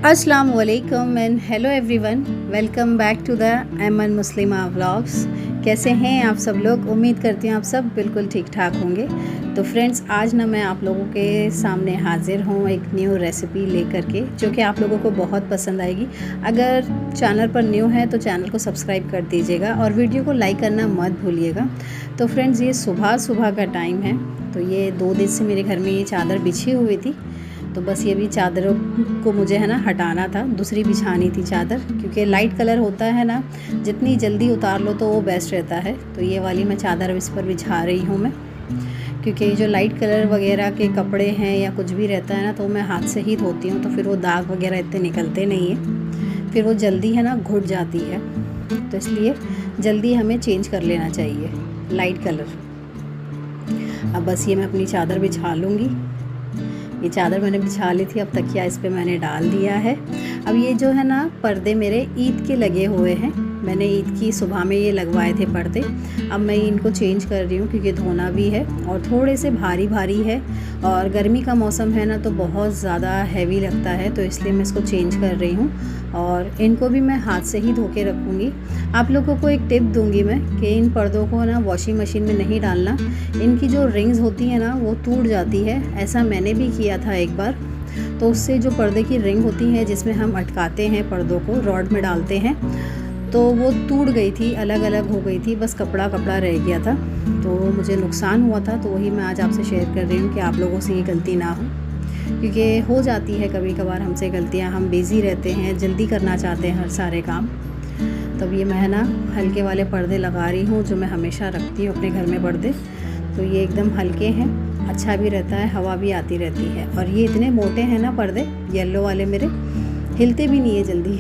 अस्सलाम वालेकुम and hello everyone, welcome back to the Eman Muslima vlogs. कैसे हैं आप सब लोग? उम्मीद करती हूँ आप सब बिल्कुल ठीक ठाक होंगे। तो फ्रेंड्स, आज ना मैं आप लोगों के सामने हाज़िर हूँ एक न्यू रेसिपी लेकर के, जो कि आप लोगों को बहुत पसंद आएगी। अगर चैनल पर न्यू है तो चैनल को सब्सक्राइब कर दीजिएगा और वीडियो को लाइक करना मत भूलिएगा। तो फ्रेंड्स, ये सुबह सुबह का टाइम है। तो ये 2 दिन से मेरे घर में ये चादर बिछी हुई थी, तो बस ये भी चादरों को मुझे है ना हटाना था, दूसरी बिछानी थी चादर, क्योंकि लाइट कलर होता है ना, जितनी जल्दी उतार लो तो वो बेस्ट रहता है। तो ये वाली मैं चादर इस पर बिछा रही हूँ मैं, क्योंकि जो लाइट कलर वगैरह के कपड़े हैं या कुछ भी रहता है ना, तो मैं हाथ से ही धोती हूँ, तो फिर वो दाग वगैरह इतने निकलते नहीं हैं, फिर वो जल्दी है ना घुट जाती है। तो इसलिए जल्दी हमें चेंज कर लेना चाहिए लाइट कलर। अब बस ये मैं अपनी चादर बिछा लूँगी। ये चादर मैंने बिछा ली थी, अब तकिया इस पे मैंने डाल दिया है। अब ये जो है ना पर्दे मेरे ईद के लगे हुए हैं, मैंने ईद की सुबह में ये लगवाए थे पर्दे। अब मैं इनको चेंज कर रही हूँ, क्योंकि धोना भी है और थोड़े से भारी भारी है, और गर्मी का मौसम है ना, तो बहुत ज़्यादा हैवी लगता है, तो इसलिए मैं इसको चेंज कर रही हूँ। और इनको भी मैं हाथ से ही धो के रखूँगी। आप लोगों को एक टिप दूँगी मैं कि इन पर्दों को ना वॉशिंग मशीन में नहीं डालना। इनकी जो रिंग्स होती है ना, वो टूट जाती है। ऐसा मैंने भी किया था एक बार, तो उससे जो पर्दे की रिंग होती है जिसमें हम अटकाते हैं पर्दों को, रॉड में डालते हैं, तो वो टूट गई थी, अलग अलग हो गई थी, बस कपड़ा कपड़ा रह गया था, तो मुझे नुकसान हुआ था। तो वही मैं आज आपसे शेयर कर रही हूँ कि आप लोगों से ये गलती ना हो, क्योंकि हो जाती है कभी कभार हमसे गलतियाँ। हम बिज़ी रहते हैं, जल्दी करना चाहते हैं हर सारे काम। तब ये मैं ना हल्के वाले पर्दे लगा रही हूँ, जो मैं हमेशा रखती हूँ अपने घर में पर्दे। तो ये एकदम हल्के हैं, अच्छा भी रहता है, हवा भी आती रहती है। और ये इतने मोटे हैं ना पर्दे, येलो वाले मेरे, हिलते भी नहीं है जल्दी।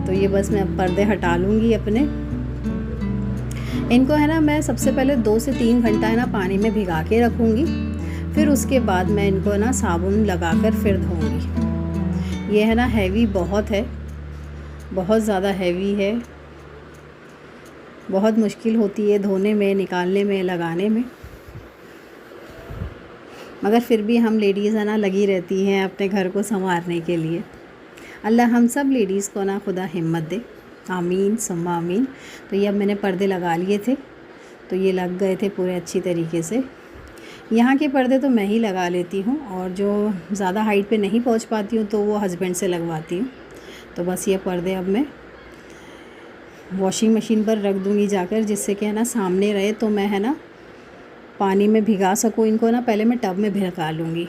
तो ये बस मैं अब पर्दे हटा लूँगी अपने। इनको है ना मैं सबसे पहले 2 से 3 घंटा है ना पानी में भिगा के रखूँगी, फिर उसके बाद मैं इनको ना साबुन लगाकर फिर धोऊँगी। ये है ना हैवी बहुत है, बहुत ज़्यादा हैवी है, बहुत मुश्किल होती है धोने में, निकालने में, लगाने में, मगर फिर भी हम लेडीज़ है ना लगी रहती हैं अपने घर को संवारने के लिए। अल्लाह हम सब लेडीज़ को ना खुदा हिम्मत दे, आमीन सुम्मा आमीन। तो ये अब मैंने पर्दे लगा लिए थे, तो ये लग गए थे पूरे अच्छी तरीके से। यहाँ के पर्दे तो मैं ही लगा लेती हूँ, और जो ज़्यादा हाइट पे नहीं पहुँच पाती हूँ तो वो हस्बैंड से लगवाती हूँ। तो बस ये पर्दे अब मैं वॉशिंग मशीन पर रख दूँगी जाकर, जिससे कि है ना सामने रहे, तो मैं है ना पानी में भिगा सकूँ इनको ना। पहले मैं टब में भिगा लूँगी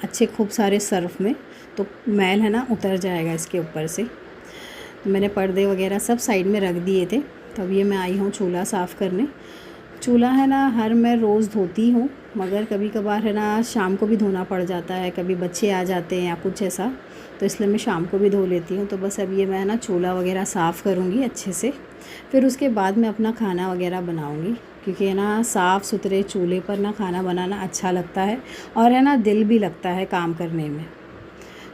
अच्छे खूब सारे सर्फ में, तो मैल है ना उतर जाएगा इसके ऊपर से। तो मैंने पर्दे वगैरह सब साइड में रख दिए थे। तब ये मैं आई हूँ चूल्हा साफ़ करने। चूल्हा है ना हर मैं रोज़ धोती हूँ, मगर कभी कभार है ना शाम को भी धोना पड़ जाता है, कभी बच्चे आ जाते हैं या कुछ ऐसा, तो इसलिए मैं शाम को भी धो लेती हूँ। तो बस अब ये मैं ना चूल्हा वगैरह साफ़ करूँगी अच्छे से, फिर उसके बाद मैं अपना खाना वगैरह बनाऊँगी, क्योंकि है ना साफ़ सुथरे चूल्हे पर ना खाना बनाना अच्छा लगता है, और है ना दिल भी लगता है काम करने में।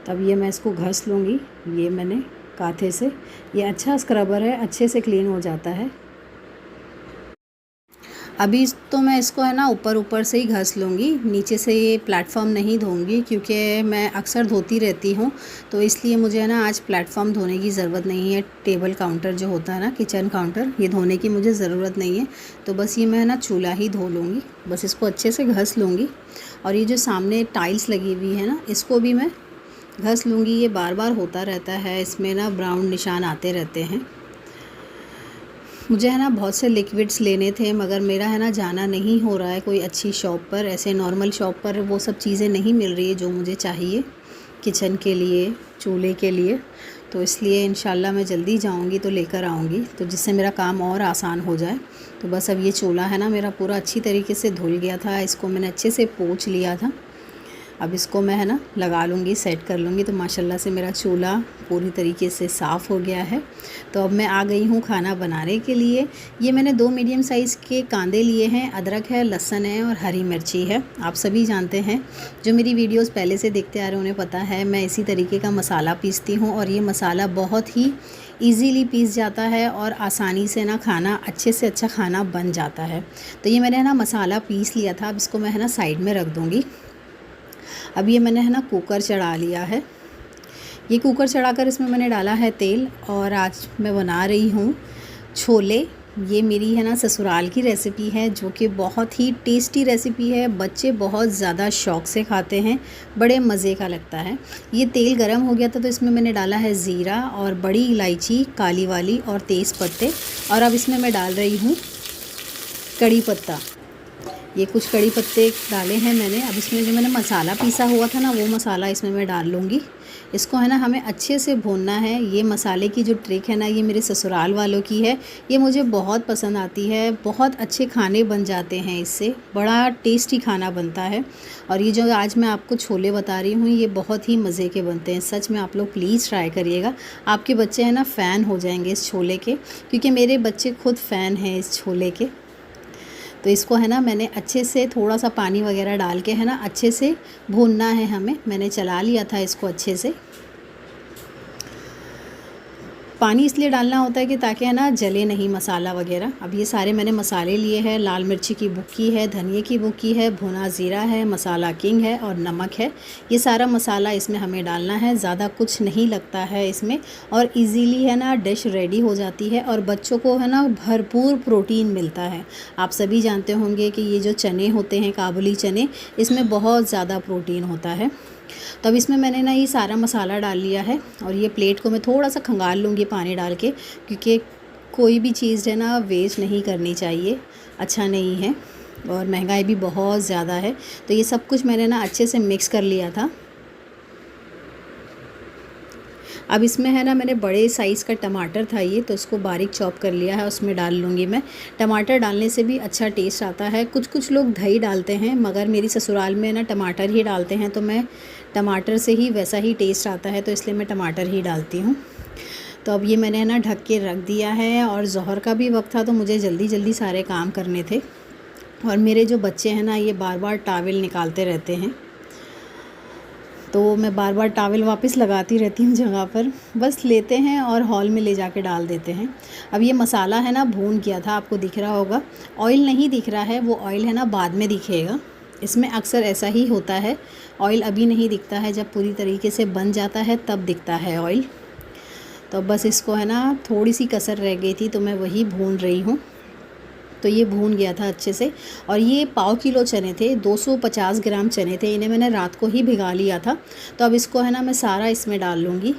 तब ये मैं इसको घस लूँगी, ये मैंने काथे से, ये अच्छा स्क्रबर है, अच्छे से क्लीन हो जाता है। अभी तो मैं इसको है ना ऊपर ऊपर से ही घस लूँगी, नीचे से ये प्लेटफॉर्म नहीं धोऊंगी, क्योंकि मैं अक्सर धोती रहती हूँ, तो इसलिए मुझे है ना आज प्लेटफॉर्म धोने की ज़रूरत नहीं है। टेबल काउंटर जो होता है ना, किचन काउंटर, ये धोने की मुझे ज़रूरत नहीं है। तो बस ये मैं ना चूल्हा ही धो लूँगी, बस इसको अच्छे से घस लूँगी। और ये जो सामने टाइल्स लगी हुई है ना, इसको भी मैं घस लूँगी। ये बार बार होता रहता है, इसमें ना ब्राउन निशान आते रहते हैं। मुझे है ना बहुत से लिक्विड्स लेने थे, मगर मेरा है ना जाना नहीं हो रहा है कोई अच्छी शॉप पर। ऐसे नॉर्मल शॉप पर वो सब चीज़ें नहीं मिल रही है जो मुझे चाहिए किचन के लिए, चूल्हे के लिए। तो इसलिए इंशाल्लाह मैं जल्दी जाऊंगी तो लेकर आऊंगी, तो जिससे मेरा काम और आसान हो जाए। तो बस अब ये चूल्हा है ना मेरा पूरा अच्छी तरीके से धुल गया था, इसको मैंने अच्छे से पोंछ लिया था। अब इसको मैं है ना लगा लूँगी, सेट कर लूँगी। तो माशाल्लाह से मेरा चूल्हा पूरी तरीके से साफ़ हो गया है। तो अब मैं आ गई हूँ खाना बनाने के लिए। ये मैंने 2 मीडियम साइज़ के कांदे लिए हैं, अदरक है, लहसुन है और हरी मिर्ची है। आप सभी जानते हैं, जो मेरी वीडियोस पहले से देखते आ रहे हैं उन्हें पता है, मैं इसी तरीके का मसाला पीसती हूँ, और ये मसाला बहुत ही ईज़िली पीस जाता है और आसानी से ना खाना अच्छे से अच्छा खाना बन जाता है। तो ये मैंने ना मसाला पीस लिया था, अब इसको मैं है ना साइड में रख दूँगी। अब ये मैंने है ना कुकर चढ़ा लिया है, ये कुकर चढ़ाकर इसमें मैंने डाला है तेल और आज मैं बना रही हूँ छोले। ये मेरी है ना ससुराल की रेसिपी है जो कि बहुत ही टेस्टी रेसिपी है। बच्चे बहुत ज़्यादा शौक़ से खाते हैं, बड़े मज़े का लगता है। ये तेल गरम हो गया था तो इसमें मैंने डाला है ज़ीरा और बड़ी इलायची काली वाली और तेज़ पत्ते, और अब इसमें मैं डाल रही हूँ कड़ी पत्ता। ये कुछ कड़ी पत्ते डाले हैं मैंने। अब इसमें जो मैंने मसाला पीसा हुआ था ना वो मसाला इसमें मैं डाल लूँगी। इसको है ना हमें अच्छे से भूनना है। ये मसाले की जो ट्रिक है ना ये मेरे ससुराल वालों की है, ये मुझे बहुत पसंद आती है। बहुत अच्छे खाने बन जाते हैं इससे, बड़ा टेस्टी खाना बनता है। और ये जो आज मैं आपको छोले बता रही हूँ ये बहुत ही मज़े के बनते हैं। सच में आप लोग प्लीज़ ट्राई करिएगा, आपके बच्चे हैं ना फ़ैन हो जाएंगे इस छोले के, क्योंकि मेरे बच्चे खुद फ़ैन हैं इस छोले के। तो इसको है ना मैंने अच्छे से थोड़ा सा पानी वगैरह डाल के है ना अच्छे से भूनना है हमें। मैंने चला लिया था इसको अच्छे से। पानी इसलिए डालना होता है कि ताकि है ना जले नहीं मसाला वगैरह। अब ये सारे मैंने मसाले लिए हैं। लाल मिर्ची की बुक्की है, धनिए की बुक्की है, भुना ज़ीरा है, मसाला किंग है और नमक है। ये सारा मसाला इसमें हमें डालना है, ज़्यादा कुछ नहीं लगता है इसमें, और इजीली है ना डिश रेडी हो जाती है। और बच्चों को है ना भरपूर प्रोटीन मिलता है। आप सभी जानते होंगे कि ये जो चने होते हैं काबुली चने, इसमें बहुत ज़्यादा प्रोटीन होता है। तो अब इसमें मैंने ना ये सारा मसाला डाल लिया है और ये प्लेट को मैं थोड़ा सा खंगाल लूँगी पानी डाल के, क्योंकि कोई भी चीज़ है ना वेस्ट नहीं करनी चाहिए, अच्छा नहीं है, और महंगाई भी बहुत ज़्यादा है। तो ये सब कुछ मैंने ना अच्छे से मिक्स कर लिया था। अब इसमें है ना मैंने बड़े साइज़ का टमाटर था ये, तो उसको बारीक चॉप कर लिया है, उसमें डाल लूँगी मैं। टमाटर डालने से भी अच्छा टेस्ट आता है। कुछ लोग दही डालते हैं, मगर मेरी ससुराल में ना टमाटर ही डालते हैं, तो मैं टमाटर से ही वैसा ही टेस्ट आता है, तो इसलिए मैं टमाटर ही डालती हूँ। तो अब ये मैंने ना ढक के रख दिया है, और ज़ोहर का भी वक्त था तो मुझे जल्दी जल्दी सारे काम करने थे। और मेरे जो बच्चे हैं ना ये बार बार टॉवल निकालते रहते हैं, तो मैं बार बार टॉवल वापस लगाती रहती हूँ जगह पर। बस लेते हैं और हॉल में ले जाके डाल देते हैं। अब ये मसाला है ना भून किया था, आपको दिख रहा होगा। ऑयल नहीं दिख रहा है, वो ऑयल है ना बाद में दिखेगा। इसमें अक्सर ऐसा ही होता है, ऑयल अभी नहीं दिखता है, जब पूरी तरीके से बन जाता है तब दिखता है ऑयल। तो बस इसको है ना थोड़ी सी कसर रह गई थी तो मैं वही भून रही हूँ। तो ये भून गया था अच्छे से। और ये पाव किलो चने थे, 250 ग्राम चने थे, इन्हें मैंने रात को ही भिगा लिया था। तो अब इसको है ना मैं सारा इसमें डाल लूँगी।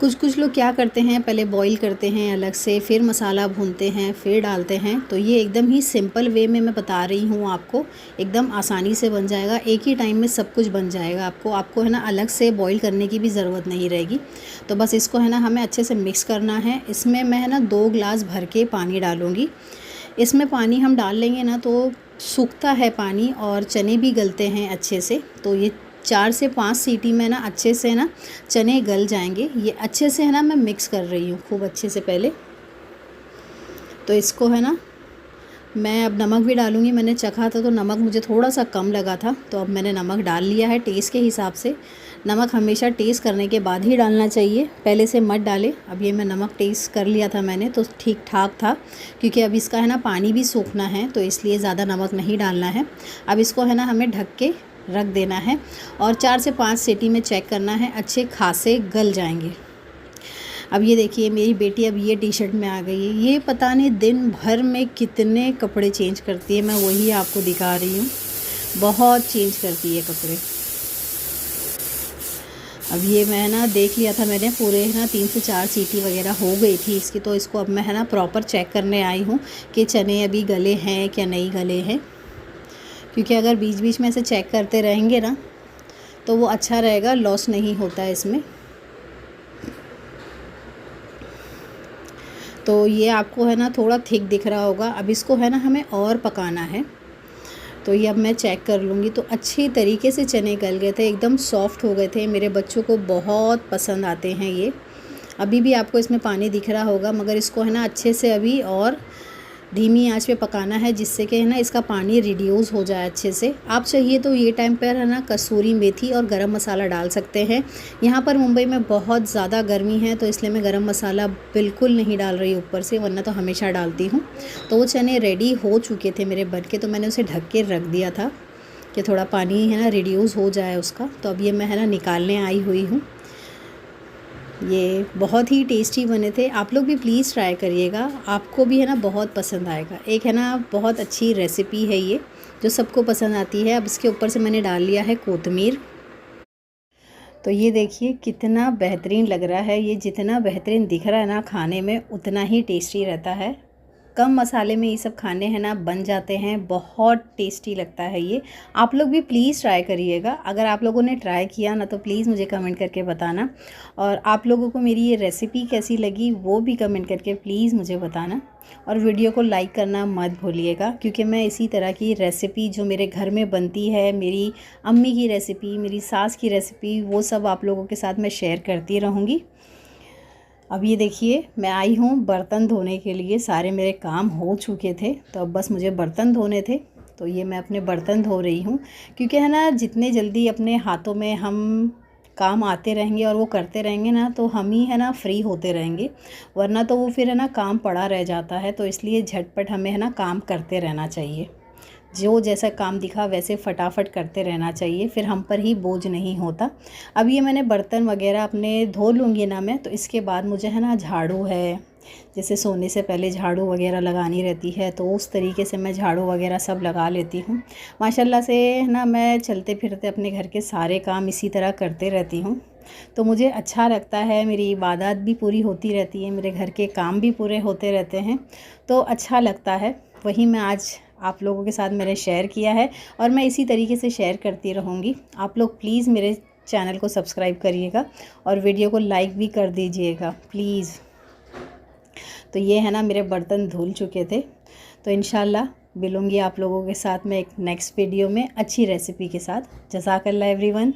कुछ लोग क्या करते हैं, पहले बॉईल करते हैं अलग से, फिर मसाला भूनते हैं, फिर डालते हैं। तो ये एकदम ही सिंपल वे में मैं बता रही हूँ आपको, एकदम आसानी से बन जाएगा। एक ही टाइम में सब कुछ बन जाएगा। आपको है ना अलग से बॉईल करने की भी ज़रूरत नहीं रहेगी। तो बस इसको है ना हमें अच्छे से मिक्स करना है। इसमें मैं है ना 2 गिलास भर के पानी डालूँगी। इसमें पानी हम डाल लेंगे ना तो सूखता है पानी और चने भी गलते हैं अच्छे से। तो ये 4 से 5 सीटी में ना अच्छे से ना चने गल जाएंगे। ये अच्छे से है ना मैं मिक्स कर रही हूँ खूब अच्छे से पहले। तो इसको है ना मैं अब नमक भी डालूँगी। मैंने चखा था तो नमक मुझे थोड़ा सा कम लगा था, तो अब मैंने नमक डाल लिया है टेस्ट के हिसाब से। नमक हमेशा टेस्ट करने के बाद ही डालना चाहिए, पहले से मत डालें। अब ये मैं नमक टेस्ट कर लिया था मैंने, तो ठीक ठाक था, क्योंकि अब इसका है ना पानी भी सूखना है, तो इसलिए ज़्यादा नमक नहीं डालना है। अब इसको है ना हमें ढक के रख देना है और 4 से 5 सीटी में चेक करना है, अच्छे खासे गल जाएंगे। अब ये देखिए मेरी बेटी अब ये टी-शर्ट में आ गई है। ये पता नहीं दिन भर में कितने कपड़े चेंज करती है, मैं वही आपको दिखा रही हूँ। बहुत चेंज करती है कपड़े। अब ये मैं ना देख लिया था मैंने, पूरे है ना 3 से 4 सीटी वगैरह हो गई थी इसकी। तो इसको अब मैं है ना प्रॉपर चेक करने आई हूँ कि चने अभी गले हैं क्या नहीं गले हैं, क्योंकि अगर बीच बीच में ऐसे चेक करते रहेंगे ना तो वो अच्छा रहेगा, लॉस नहीं होता है इसमें। तो ये आपको है ना थोड़ा थिक दिख रहा होगा। अब इसको है ना हमें और पकाना है। तो ये अब मैं चेक कर लूँगी। तो अच्छी तरीके से चने गल गए थे, एकदम सॉफ्ट हो गए थे। मेरे बच्चों को बहुत पसंद आते हैं ये। अभी भी आपको इसमें पानी दिख रहा होगा, मगर इसको है ना अच्छे से अभी और धीमी आंच पे पकाना है, जिससे कि है ना इसका पानी रिड्यूस हो जाए अच्छे से। आप चाहिए तो ये टाइम पर है ना कसूरी मेथी और गरम मसाला डाल सकते हैं। यहाँ पर मुंबई में बहुत ज़्यादा गर्मी है, तो इसलिए मैं गरम मसाला बिल्कुल नहीं डाल रही ऊपर से, वरना तो हमेशा डालती हूँ। तो वो चने रेडी हो चुके थे मेरे बन के, तो मैंने उसे ढक के रख दिया था कि थोड़ा पानी है ना रिड्यूस हो जाए उसका। तो अब ये मैं है ना निकालने आई हुई हूँ। ये बहुत ही टेस्टी बने थे। आप लोग भी प्लीज़ ट्राई करिएगा, आपको भी है ना बहुत पसंद आएगा। एक है ना बहुत अच्छी रेसिपी है ये, जो सबको पसंद आती है। अब इसके ऊपर से मैंने डाल लिया है कोतमीर। तो ये देखिए कितना बेहतरीन लग रहा है। ये जितना बेहतरीन दिख रहा है ना खाने में, उतना ही टेस्टी रहता है। कम मसाले में ये सब खाने हैं ना बन जाते हैं, बहुत टेस्टी लगता है ये। आप लोग भी प्लीज़ ट्राई करिएगा। अगर आप लोगों ने ट्राई किया ना तो प्लीज़ मुझे कमेंट करके बताना, और आप लोगों को मेरी ये रेसिपी कैसी लगी वो भी कमेंट करके प्लीज़ मुझे बताना। और वीडियो को लाइक करना मत भूलिएगा, क्योंकि मैं इसी तरह की रेसिपी जो मेरे घर में बनती है, मेरी अम्मी की रेसिपी, मेरी सास की रेसिपी, वो सब आप लोगों के साथ मैं शेयर करती रहूँगी। अब ये देखिए मैं आई हूँ बर्तन धोने के लिए। सारे मेरे काम हो चुके थे, तो अब बस मुझे बर्तन धोने थे। तो ये मैं अपने बर्तन धो रही हूँ, क्योंकि है ना जितने जल्दी अपने हाथों में हम काम आते रहेंगे और वो करते रहेंगे ना, तो हम ही है ना फ्री होते रहेंगे, वरना तो वो फिर है ना काम पड़ा रह जाता है। तो इसलिए झटपट हमें है ना काम करते रहना चाहिए। जो जैसा काम दिखा वैसे फटाफट करते रहना चाहिए, फिर हम पर ही बोझ नहीं होता। अब ये मैंने बर्तन वगैरह अपने धो लूँगी ना मैं, तो इसके बाद मुझे है ना झाड़ू है, जैसे सोने से पहले झाड़ू वगैरह लगानी रहती है, तो उस तरीके से मैं झाड़ू वगैरह सब लगा लेती हूँ। माशाल्लाह से है ना मैं चलते फिरते अपने घर के सारे काम इसी तरह करते रहती हूँ। तो मुझे अच्छा लगता है, मेरी इबादत भी पूरी होती रहती है, मेरे घर के काम भी पूरे होते रहते हैं, तो अच्छा लगता है। वही मैं आज आप लोगों के साथ मैंने शेयर किया है, और मैं इसी तरीके से शेयर करती रहूँगी। आप लोग प्लीज़ मेरे चैनल को सब्सक्राइब करिएगा और वीडियो को लाइक भी कर दीजिएगा प्लीज़। तो ये है ना मेरे बर्तन धुल चुके थे, तो इंशाल्लाह मिलूँगी आप लोगों के साथ मैं एक नेक्स्ट वीडियो में अच्छी रेसिपी के साथ। जज़ाकल्लाह एवरीवन।